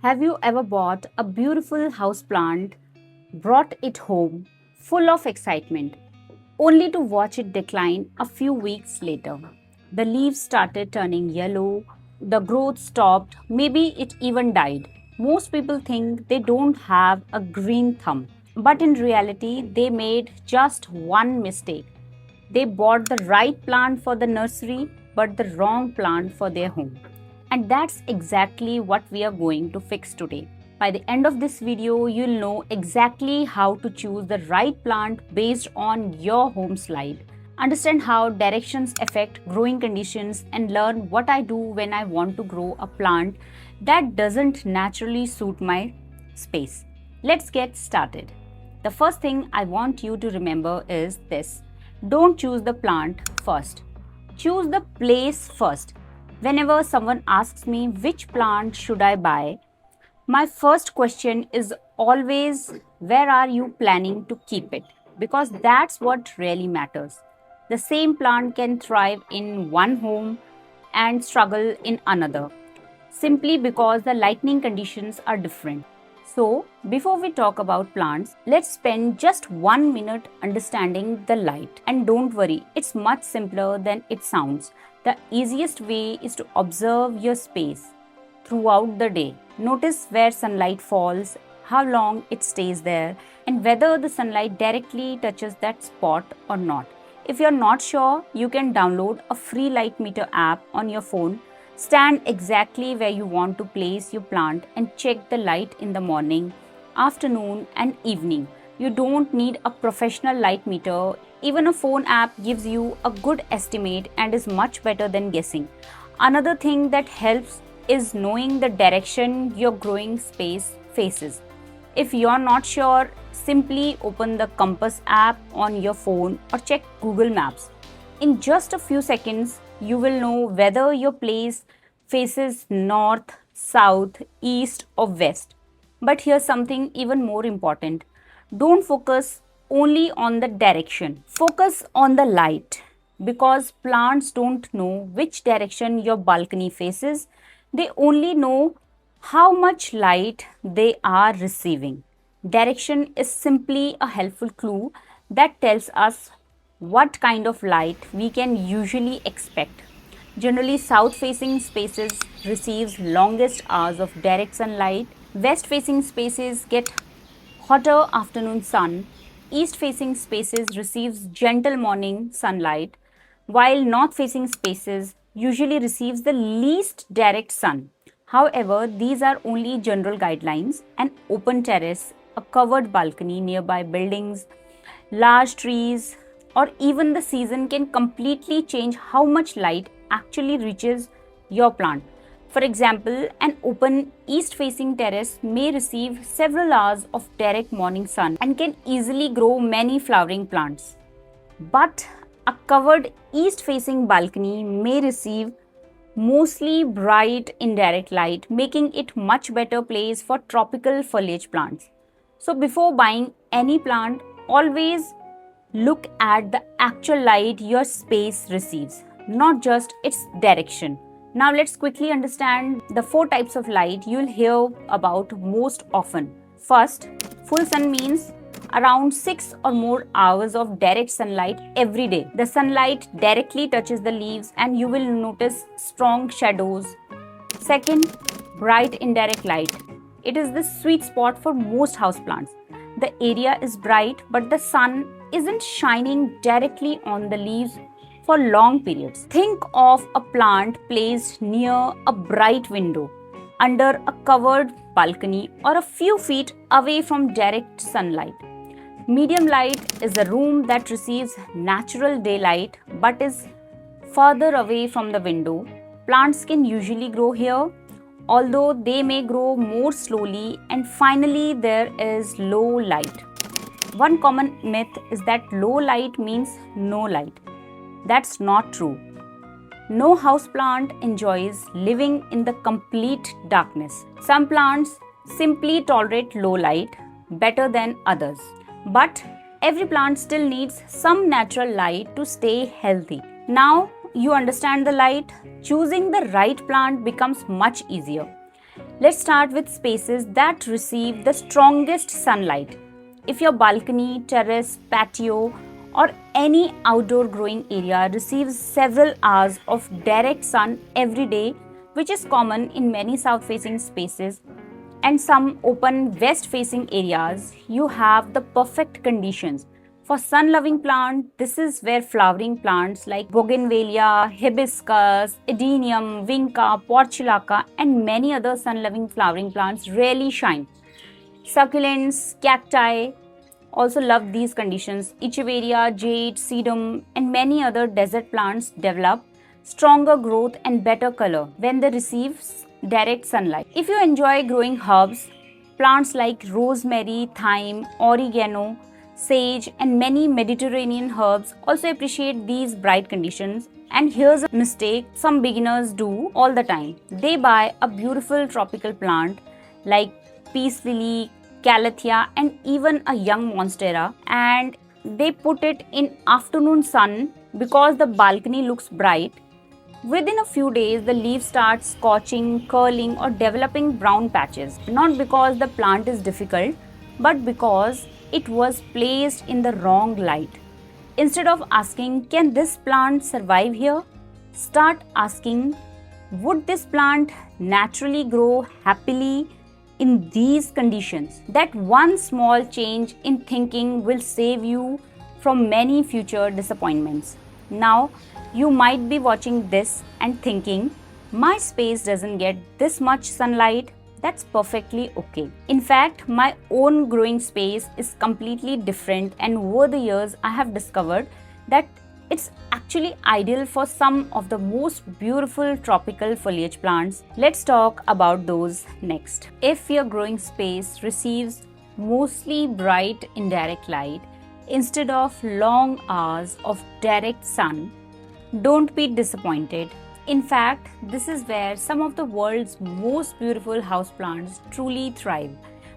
Have you ever bought a beautiful houseplant, brought it home, full of excitement, only to watch it decline a few weeks later? The leaves started turning yellow, the growth stopped, maybe it even died. Most people think they don't have a green thumb, but in reality, they made just one mistake. They bought the right plant for the nursery, but the wrong plant for their home. And that's exactly what we are going to fix today. By the end of this video, you'll know exactly how to choose the right plant based on your home slide, understand how directions affect growing conditions, and learn what I do when I want to grow a plant that doesn't naturally suit my space. Let's get started. The first thing I want you to remember is this: don't choose the plant first, choose the place first. Whenever someone asks me which plant should I buy, my first question is always, where are you planning to keep it? Because that's what really matters. The same plant can thrive in one home and struggle in another, simply because the lighting conditions are different. So, before we talk about plants, let's spend just 1 minute understanding the light. And don't worry, it's much simpler than it sounds. The easiest way is to observe your space throughout the day. Notice where sunlight falls, how long it stays there, and whether the sunlight directly touches that spot or not. If you're not sure, you can download a free light meter app on your phone. Stand exactly where you want to place your plant and check the light in the morning, afternoon, and evening. You don't need a professional light meter. Even a phone app gives you a good estimate and is much better than guessing. Another thing that helps is knowing the direction your growing space faces. If you're not sure, simply open the compass app on your phone or check Google Maps. In just a few seconds, you will know whether your place faces north, south, east, or west. But here's something even more important: don't focus only on the direction, focus on the light. Because plants don't know which direction your balcony faces, they only know how much light they are receiving. Direction is simply a helpful clue that tells us what kind of light we can usually expect. Generally, south-facing spaces receives longest hours of direct sunlight. West-facing spaces get hotter afternoon sun. East-facing spaces receives gentle morning sunlight, while north-facing spaces usually receives the least direct sun. However, these are only general guidelines. An open terrace, a covered balcony nearby buildings, large trees, or even the season can completely change how much light actually reaches your plant. For example, an open east facing terrace may receive several hours of direct morning sun and can easily grow many flowering plants. But a covered east facing balcony may receive mostly bright indirect light, making it much better place for tropical foliage plants. So before buying any plant, always look at the actual light your space receives, not just its direction. Now let's quickly understand the four types of light you'll hear about most often. First, full sun means around 6 or more hours of direct sunlight every day. The sunlight directly touches the leaves and you will notice strong shadows. Second, bright indirect light. It is the sweet spot for most houseplants. The area is bright, but the sun isn't shining directly on the leaves for long periods. Think of a plant placed near a bright window, under a covered balcony, or a few feet away from direct sunlight. Medium light is a room that receives natural daylight but is further away from the window. Plants can usually grow here, although they may grow more slowly. And finally, there is low light. One common myth is that low light means no light. That's not true. No houseplant enjoys living in the complete darkness. Some plants simply tolerate low light better than others. But every plant still needs some natural light to stay healthy. Now you understand the light, choosing the right plant becomes much easier. Let's start with spaces that receive the strongest sunlight. If your balcony, terrace, patio, or any outdoor growing area receives several hours of direct sun every day, which is common in many south facing spaces and some open west facing areas, you have the perfect conditions. For sun loving plant, this is where flowering plants like bougainvillea, hibiscus, edenium, vinca, portulaca, and many other sun loving flowering plants really shine. Succulents, cacti also love these conditions. Echeveria, jade, sedum, and many other desert plants develop stronger growth and better color when they receive direct sunlight. If you enjoy growing herbs, plants like rosemary, thyme, oregano, sage, and many Mediterranean herbs also appreciate these bright conditions. And here's a mistake some beginners do all the time. They buy a beautiful tropical plant like peace lily, calathea, and even a young monstera, and they put it in afternoon sun because the balcony looks bright. Within a few days, the leaves start scorching, curling, or developing brown patches. Not because the plant is difficult, but because it was placed in the wrong light. Instead of asking, can this plant survive here? Start asking, would this plant naturally grow happily in these conditions? That one small change in thinking will save you from many future disappointments. Now, you might be watching this and thinking, my space doesn't get this much sunlight. That's perfectly okay. In fact, my own growing space is completely different, and over the years, I have discovered that it's actually ideal for some of the most beautiful tropical foliage plants. Let's talk about those next. If your growing space receives mostly bright indirect light instead of long hours of direct sun, don't be disappointed. In fact, this is where some of the world's most beautiful houseplants truly thrive.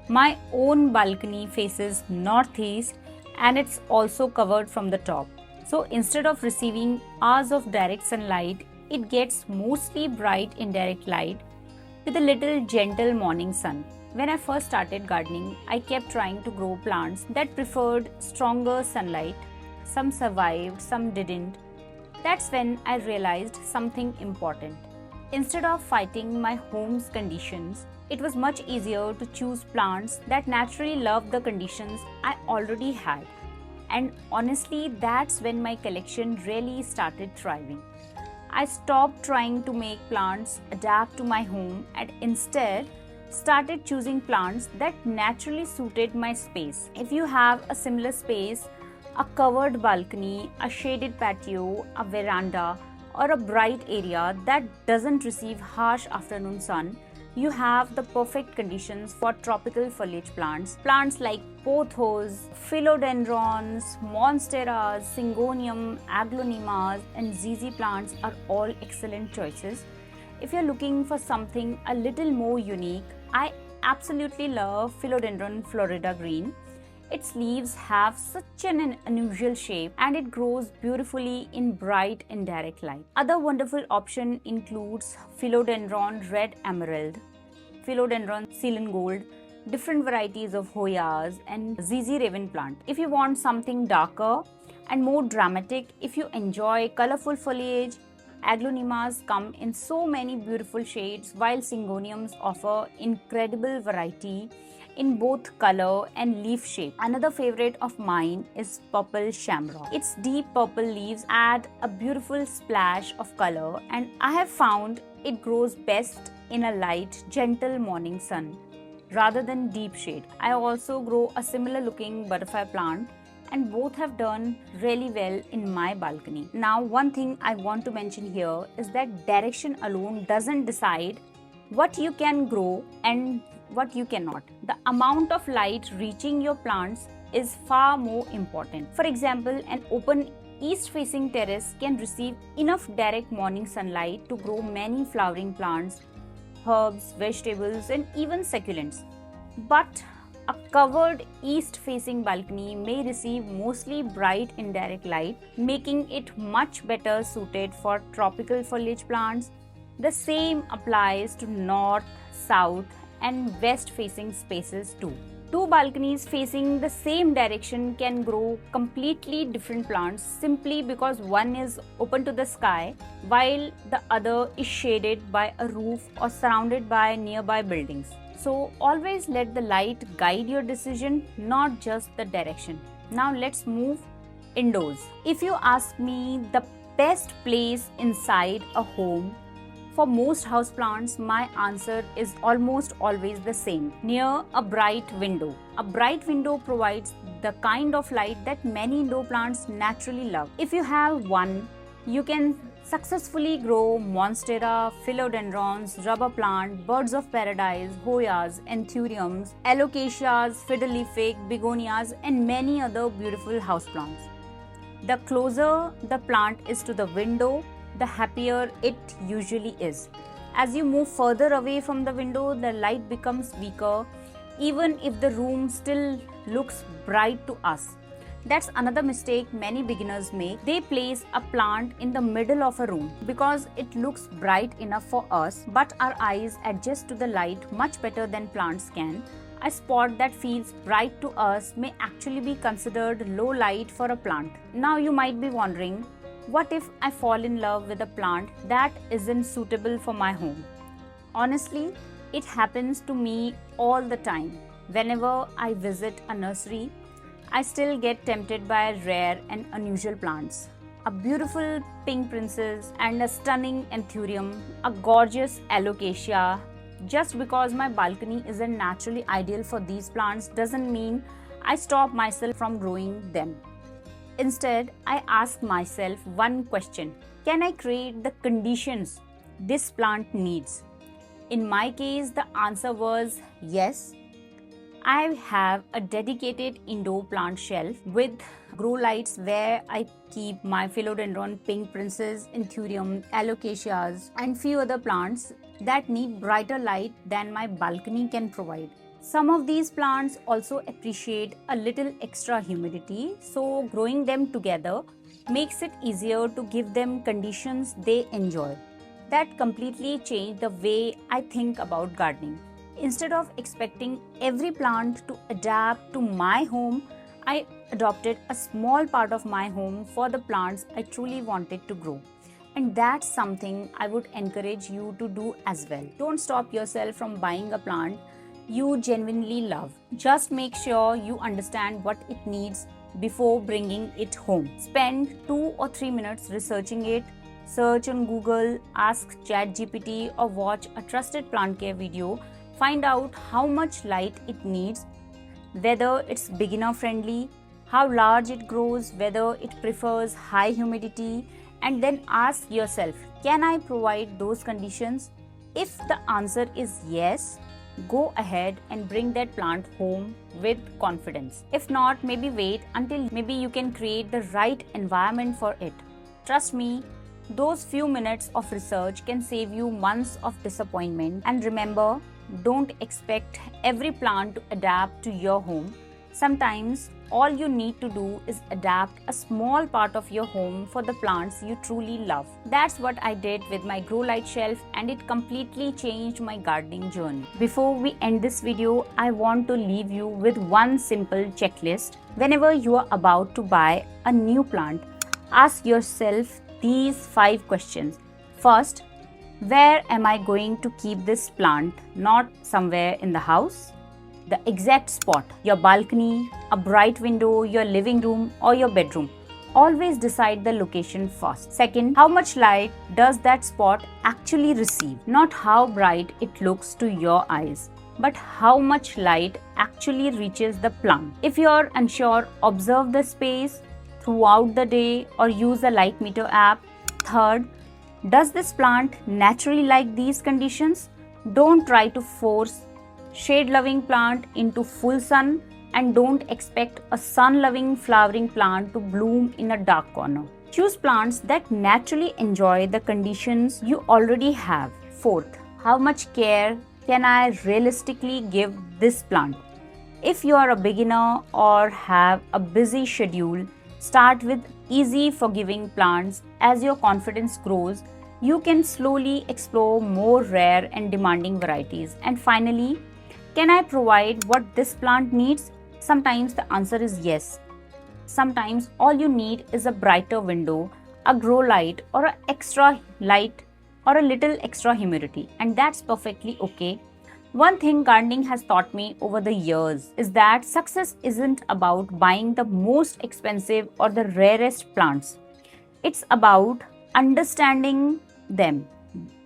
My own balcony faces northeast and it's also covered from the top. So instead of receiving hours of direct sunlight, it gets mostly bright indirect light with a little gentle morning sun. When I first started gardening, I kept trying to grow plants that preferred stronger sunlight. Some survived, some didn't. That's when I realized something important. Instead of fighting my home's conditions, it was much easier to choose plants that naturally loved the conditions I already had. And honestly, that's when my collection really started thriving. I stopped trying to make plants adapt to my home and instead started choosing plants that naturally suited my space. If you have a similar space, a covered balcony, a shaded patio, a veranda, or a bright area that doesn't receive harsh afternoon sun, you have the perfect conditions for tropical foliage plants. Plants like pothos, philodendrons, monsteras, syngonium, aglaonemas, and ZZ plants are all excellent choices. If you're looking for something a little more unique, I absolutely love philodendron Florida green. Its leaves have such an unusual shape and it grows beautifully in bright indirect light. Other wonderful option includes philodendron red emerald, philodendron Ceylon gold, different varieties of Hoyas and ZZ raven plant. If you want something darker and more dramatic, if you enjoy colorful foliage, aglaonemas come in so many beautiful shades while syngoniums offer incredible variety in both color and leaf shape. Another favorite of mine is purple shamrock. Its deep purple leaves add a beautiful splash of color and I have found it grows best in a light, gentle morning sun rather than deep shade. I also grow a similar looking butterfly plant and both have done really well in my balcony. Now, one thing I want to mention here is that direction alone doesn't decide what you can grow and what you cannot. The amount of light reaching your plants is far more important. For example, an open east-facing terrace can receive enough direct morning sunlight to grow many flowering plants, herbs, vegetables, and even succulents. But a covered east-facing balcony may receive mostly bright indirect light, making it much better suited for tropical foliage plants. The same applies to north, south, and west facing spaces too. Two balconies facing the same direction can grow completely different plants simply because one is open to the sky while the other is shaded by a roof or surrounded by nearby buildings. So always let the light guide your decision, not just the direction. Now let's move indoors. If you ask me the best place inside a home, for most houseplants, my answer is almost always the same: near a bright window. A bright window provides the kind of light that many indoor plants naturally love. If you have one, you can successfully grow monstera, philodendrons, rubber plant, birds of paradise, hoyas, anthuriums, alocasias, fiddleleafic, begonias, and many other beautiful houseplants. The closer the plant is to the window, the happier it usually is. As you move further away from the window, the light becomes weaker, even if the room still looks bright to us. That's another mistake many beginners make. They place a plant in the middle of a room because it looks bright enough for us, but our eyes adjust to the light much better than plants can. A spot that feels bright to us may actually be considered low light for a plant. Now you might be wondering, what if I fall in love with a plant that isn't suitable for my home? Honestly, it happens to me all the time. Whenever I visit a nursery, I still get tempted by rare and unusual plants. A beautiful pink princess and a stunning anthurium, a gorgeous alocasia. Just because my balcony isn't naturally ideal for these plants doesn't mean I stop myself from growing them. Instead, I ask myself one question: can I create the conditions this plant needs? In my case, the answer was yes. I have a dedicated indoor plant shelf with grow lights where I keep my philodendron, pink princess, anthurium, alocasias, and few other plants that need brighter light than my balcony can provide. Some of these plants also appreciate a little extra humidity, so growing them together makes it easier to give them conditions they enjoy. That completely changed the way I think about gardening. Instead of expecting every plant to adapt to my home, I adopted a small part of my home for the plants I truly wanted to grow. And that's something I would encourage you to do as well. Don't stop yourself from buying a plant you genuinely love. Just make sure you understand what it needs before bringing it home. Spend 2 or 3 minutes researching it. Search on Google, ask ChatGPT, or watch a trusted plant care video. Find out how much light it needs, whether it's beginner friendly, how large it grows, whether it prefers high humidity, and then ask yourself, can I provide those conditions? If the answer is yes, go ahead and bring that plant home with confidence. If not, maybe wait until maybe you can create the right environment for it. Trust me, those few minutes of research can save you months of disappointment. And remember, don't expect every plant to adapt to your home. Sometimes all you need to do is adapt a small part of your home for the plants you truly love. That's what I did with my grow light shelf, and it completely changed my gardening journey. Before we end this video, I want to leave you with one simple checklist. Whenever you are about to buy a new plant, ask yourself these 5 questions. First, where am I going to keep this plant? Not somewhere in the house. The exact spot: your balcony, a bright window, your living room, or your bedroom. Always decide the location first. Second, how much light does that spot actually receive? Not how bright it looks to your eyes, but how much light actually reaches the plant. If you're unsure, observe the space throughout the day or use a light meter app. Third, does this plant naturally like these conditions? Don't try to force shade-loving plant into full sun, and don't expect a sun-loving flowering plant to bloom in a dark corner. Choose plants that naturally enjoy the conditions you already have. Fourth, how much care can I realistically give this plant? If you are a beginner or have a busy schedule, start with easy, forgiving plants. As your confidence grows, You can slowly explore more rare and demanding varieties. And finally, can I provide what this plant needs? Sometimes the answer is yes. Sometimes all you need is a brighter window, a grow light, or an extra light, or a little extra humidity, and that's perfectly okay. One thing gardening has taught me over the years is that success isn't about buying the most expensive or the rarest plants. It's about understanding them.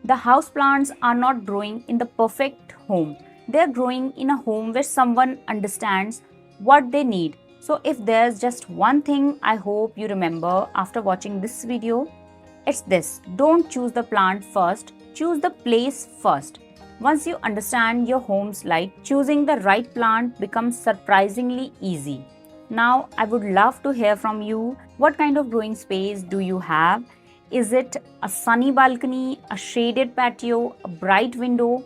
The house plants are not growing in the perfect home. They're growing in a home where someone understands what they need. So if there's just one thing I hope you remember after watching this video, it's this: don't choose the plant first, choose the place first. Once you understand your home's light, choosing the right plant becomes surprisingly easy. Now, I would love to hear from you. What kind of growing space do you have? Is it a sunny balcony, a shaded patio, a bright window,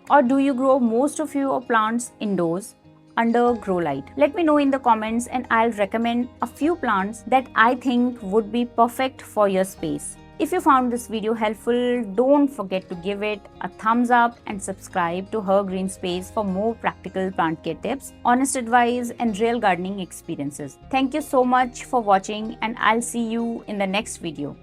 or do you grow most of your plants indoors under grow light? Let me know in the comments and I'll recommend a few plants that I think would be perfect for your space. If you found this video helpful, don't forget to give it a thumbs up and subscribe to Her Green Space for more practical plant care tips, honest advice, and real gardening experiences. Thank you so much for watching, and I'll see you in the next video.